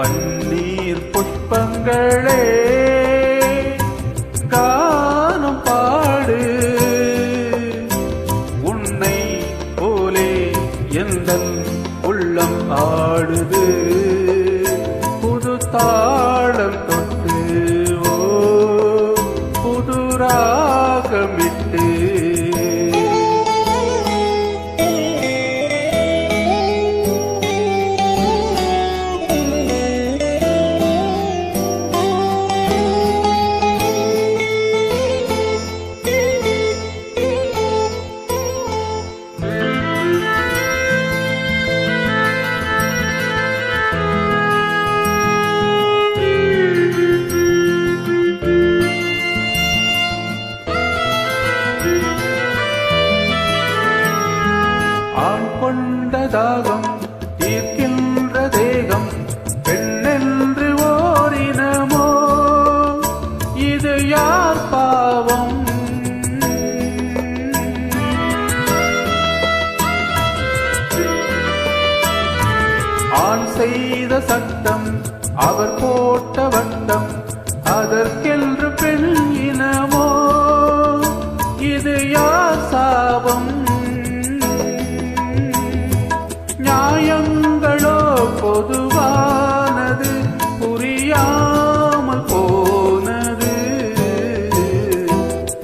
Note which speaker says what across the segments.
Speaker 1: பன்னீர் புஷ்பங்களே கானம் பாடு, உன்னை போலே எந்தன் உள்ளம் ஆடுது. புது தாளம் தொட்டு ஓ புது ராகமிட்டு கொண்ட தாகம் தீர்க்கின்ற தேகம் பெண்ணென்று ஓரினமோ, இது யார் பாவம்? ஆண் செய்த சட்டம் அவர் போட்ட வட்டம், அதற்கென்று பெண் இனமோ, இது யார் சாபம்? நியாயங்களோ பொதுவானது, புரியாமல் போனது.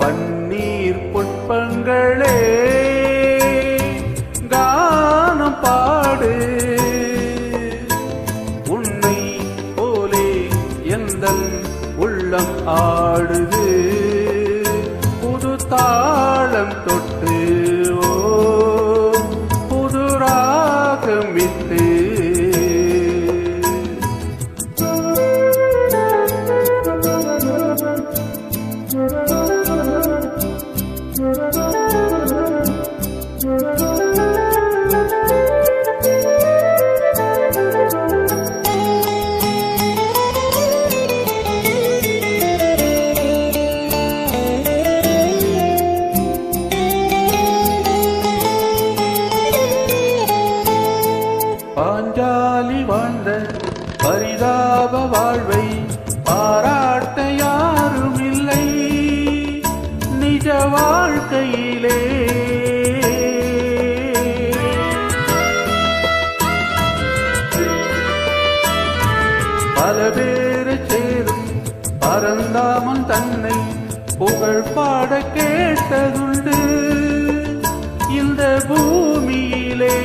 Speaker 1: பன்னீர் புஷ்பங்களே கானம் பாடு, உன்னை போலே எந்தன் உள்ளம் ஆடுது. புது தாளம் தொட்டு ஓ புது ராகமிட்டு பாஞ்சாலி வாழ்ந்த பரிதாப வாழ்வை பாராட்ட யாரும் இல்லை நிஜ வாழ்க்கையிலே. பல பேரு சேரும் பரந்தாமன் தன்னை புகழ் பாட கேட்டதுண்டு இந்த பூமியிலே.